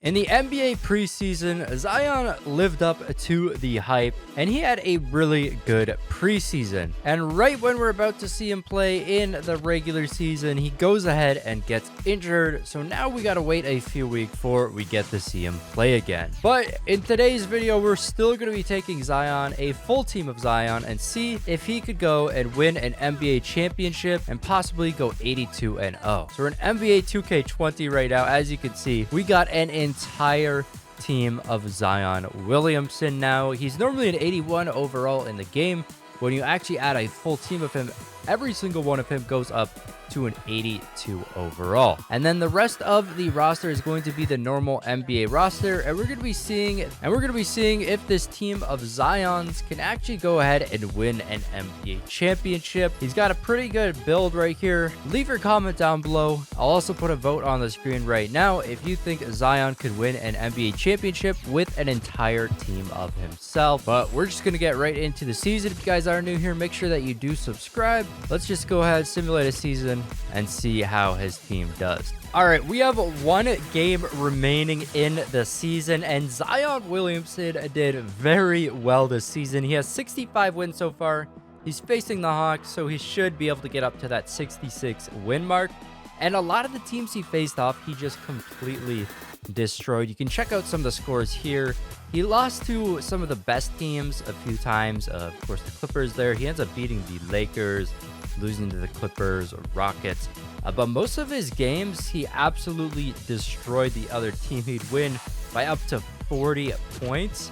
In the NBA preseason, Zion lived up to the hype, and he had a really good preseason. And right when we're about to see him play in the regular season, he goes ahead and gets injured. So now we gotta wait a few weeks before we get to see him play again. But in today's video, we're still gonna be taking Zion, a full team of Zion, and see if he could go and win an NBA championship and possibly go 82-0. So we're in NBA 2K20 right now. As you can see, we got an entire team of Zion Williamson now. He's normally an 81 overall in the game. When you actually add a full team of him, every single one of him goes up to an 82 overall. And then the rest of the roster is going to be the normal NBA roster, and we're going to be seeing if this team of Zions can actually go ahead and win an NBA championship. He's got a pretty good build right here. Leave your comment down below. I'll also put a vote on the screen right now if you think Zion could win an NBA championship with an entire team of himself. But we're just going to get right into the season. If you guys are new here, make sure that you do subscribe. Let's just go ahead, simulate a season, and see how his team does. All right, we have one game remaining in the season, and Zion Williamson did very well this season. He has 65 wins so far. He's facing the Hawks, so he should be able to get up to that 66 win mark. And a lot of the teams he faced off, he just completely destroyed. You can check out some of the scores here. He lost to some of the best teams a few times. Of course, the Clippers there. He ends up beating the Lakers, losing to the Clippers or Rockets. But most of his games, he absolutely destroyed the other team. He'd win by up to 40 points.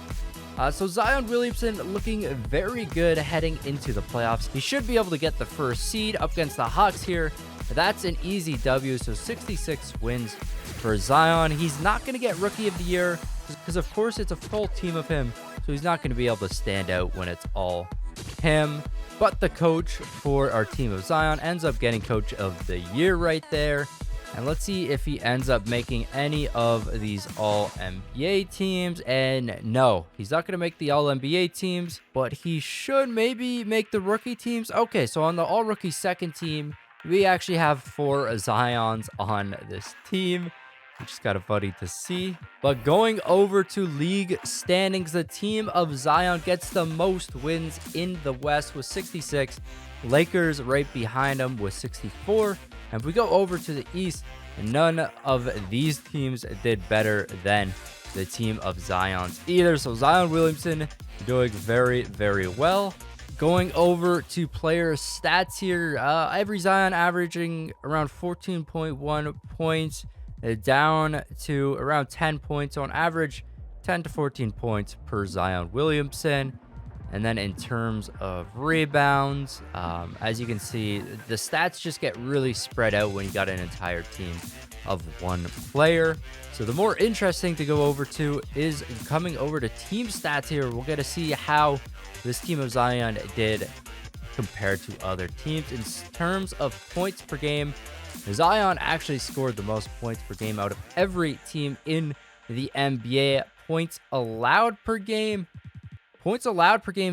So Zion Williamson looking very good heading into the playoffs. He should be able to get the first seed up against the Hawks here. That's an easy W, so 66 wins for Zion. He's not going to get Rookie of the Year because, of course, it's a full team of him, so he's not going to be able to stand out when it's all him. But the coach for our team of Zion ends up getting Coach of the Year right there. And let's see if he ends up making any of these All-NBA teams. And no, he's not going to make the All-NBA teams, but he should maybe make the rookie teams. Okay, so on the All-Rookie second team, we actually have 4 Zions on this team, which is kind of funny to see. But going over to league standings, the team of Zion gets the most wins in the West with 66. Lakers right behind him with 64. And if we go over to the East, none of these teams did better than the team of Zion's either. So Zion Williamson doing very, very well. Going over to player stats here, every Zion averaging around 14.1 points, down to around 10 points on average, 10 to 14 points per Zion Williamson. And then in terms of rebounds, as you can see, the stats just get really spread out when you got an entire team of one player. So the more interesting to go over to is coming over to team stats here. We'll get to see how this team of Zion did compared to other teams. In terms of points per game, Zion actually scored the most points per game out of every team in the NBA. Points allowed per game,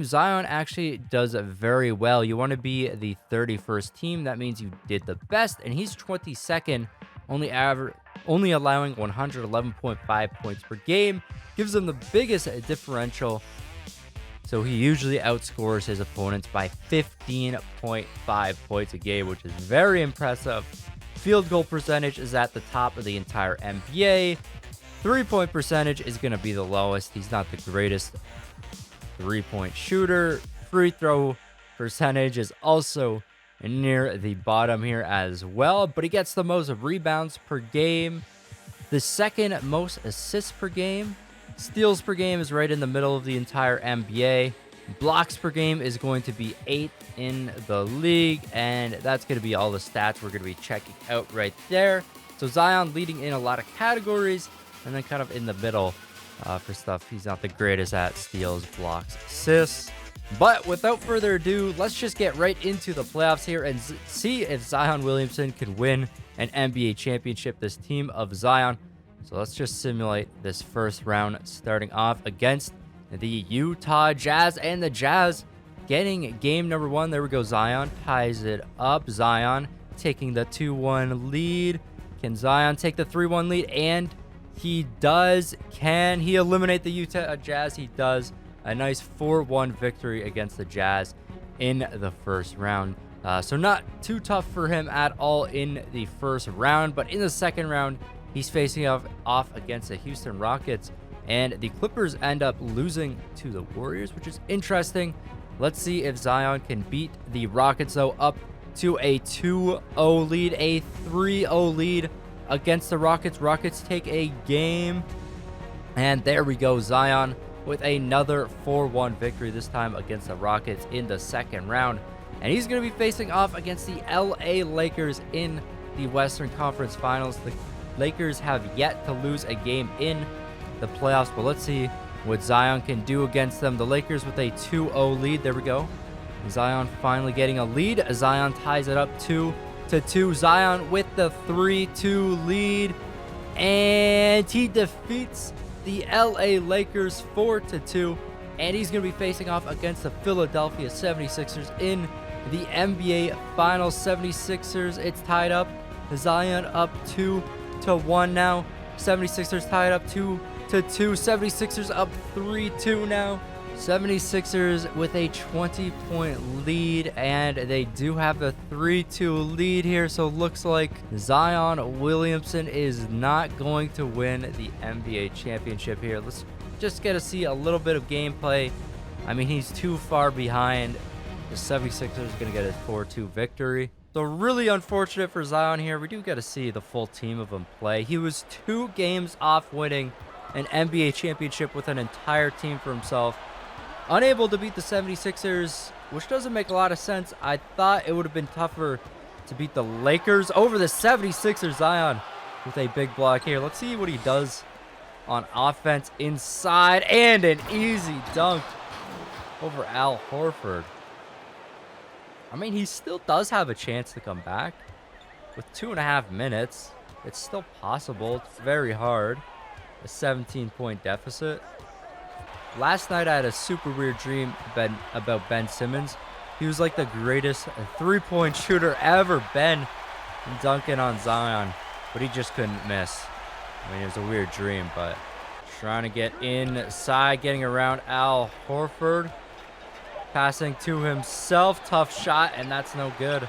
Zion actually does very well. You want to be the 31st team. That means you did the best, and he's 22nd, only allowing 111.5 points per game. Gives them the biggest differential. So he usually outscores his opponents by 15.5 points a game, which is very impressive. Field goal percentage is at the top of the entire NBA. 3-point percentage is going to be the lowest. He's not the greatest 3-point shooter. Free throw percentage is also near the bottom here as well, but he gets the most rebounds per game, the second most assists per game. Steals per game is right in the middle of the entire NBA. Blocks per game is going to be 8th in the league, and that's going to be all the stats we're going to be checking out right there. So Zion leading in a lot of categories, and then kind of in the middle for stuff he's not the greatest at: steals, blocks, assists. But without further ado, let's just get right into the playoffs here and see if Zion Williamson can win an NBA championship, this team of Zion. So let's just simulate this first round, starting off against the Utah Jazz, and the Jazz getting game number 1. There we go. Zion ties it up. Zion taking the 2-1 lead. Can Zion take the 3-1 lead and He does. Can he eliminate the Utah Jazz? He does. A nice 4-1 victory against the Jazz in the first round. So not too tough for him at all in the first round. But in the second round, he's facing off against the Houston Rockets. And the Clippers end up losing to the Warriors, which is interesting. Let's see if Zion can beat the Rockets, though, up to a 2-0 lead, a 3-0 lead against the Rockets. Rockets take a game. And there we go. Zion with another 4-1 victory, this time against the Rockets in the second round. And he's going to be facing off against the LA Lakers in the Western Conference Finals. The Lakers have yet to lose a game in the playoffs, but let's see what Zion can do against them. The Lakers with a 2-0 lead. There we go. Zion finally getting a lead. Zion ties it up 2-2. Zion with the 3-2 lead, and he defeats the LA Lakers 4-2, and he's going to be facing off against the Philadelphia 76ers in the NBA Finals. 76ers, it's tied up. Zion up 2-1 now. 76ers tied up 2-2. 76ers up 3-2 now. 76ers with a 20-point lead, and they do have a 3-2 lead here. So it looks like Zion Williamson is not going to win the NBA championship here. Let's just get to see a little bit of gameplay. I mean, he's too far behind. The 76ers going to get a 4-2 victory. So really unfortunate for Zion here. We do get to see the full team of him play. He was 2 games off winning an NBA championship with an entire team for himself. Unable to beat the 76ers, which doesn't make a lot of sense. I thought it would have been tougher to beat the Lakers over the 76ers. Zion with a big block here. Let's see what he does on offense inside, and an easy dunk over Al Horford. I mean, he still does have a chance to come back with 2.5 minutes. It's still possible. It's very hard. A 17-point deficit. Last night, I had a super weird dream about Ben Simmons. He was like the greatest 3-point shooter ever been dunking on Zion, but he just couldn't miss. I mean, it was a weird dream, but trying to get inside, getting around Al Horford. Passing to himself. Tough shot, and that's no good.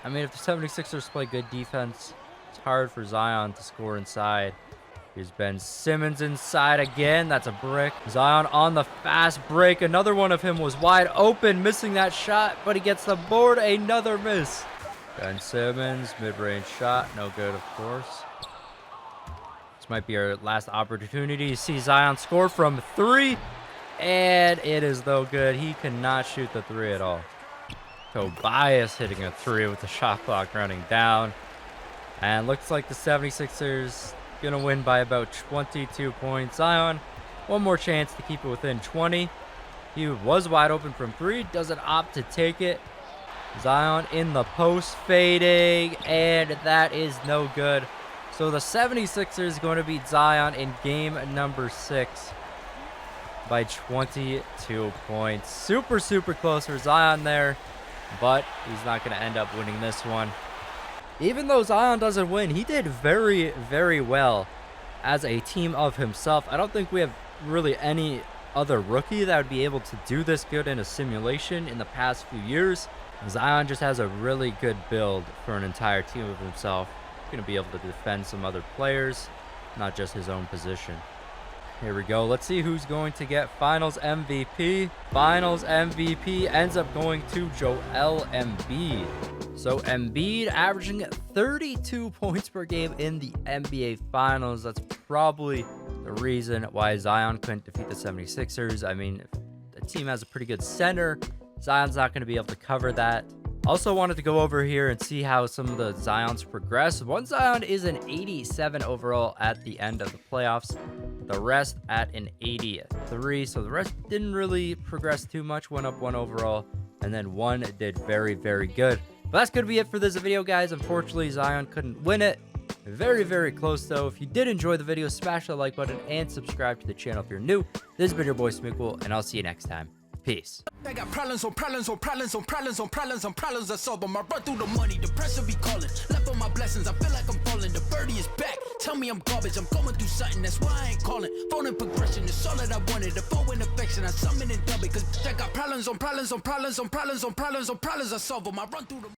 I mean, if the 76ers play good defense, it's hard for Zion to score inside. Here's Ben Simmons inside again. That's a brick. Zion on the fast break. Another one of him was wide open, missing that shot, but he gets the board. Another miss. Ben Simmons, mid-range shot. No good, of course. This might be our last opportunity to see Zion score from 3. And it is no good. He cannot shoot the 3 at all. Tobias hitting a 3 with the shot clock running down. And looks like the 76ers going to win by about 22 points. Zion, one more chance to keep it within 20. He was wide open from 3. Doesn't opt to take it. Zion in the post, fading. And that is no good. So the 76ers going to beat Zion in game number 6 by 22 points. Super, super close for Zion there, but he's not going to end up winning this one. Even though Zion doesn't win, he did very, very well as a team of himself. I don't think we have really any other rookie that would be able to do this good in a simulation in the past few years. Zion just has a really good build for an entire team of himself. He's going to be able to defend some other players, not just his own position. Here we go. Let's see who's going to get Finals MVP. Finals MVP ends up going to Joel Embiid. So Embiid averaging 32 points per game in the NBA Finals. That's probably the reason why Zion couldn't defeat the 76ers. I mean, if the team has a pretty good center, Zion's not going to be able to cover that. Also wanted to go over here and see how some of the Zions progress. One Zion is an 87 overall at the end of the playoffs. The rest at an 83. So the rest didn't really progress too much. Went up 1 overall. And then 1 did very, very good. But that's going to be it for this video, guys. Unfortunately, Zion couldn't win it. Very, very close, though. If you did enjoy the video, smash that like button and subscribe to the channel if you're new. This has been your boy Smequle, and I'll see you next time. Peace. Peace. I got problems on problems on problems on problems on problems on problems I solve them. I run through the money, the pressure be calling. Left on my blessings, I feel like I'm falling. The birdie is back. Tell me I'm garbage, I'm going through something, that's why I ain't calling. Phone in progression, it's all that I wanted. The phone in affection, I summon and dub it. Cause I got problems on problems on problems on problems on problems on problems I solve them. I run through the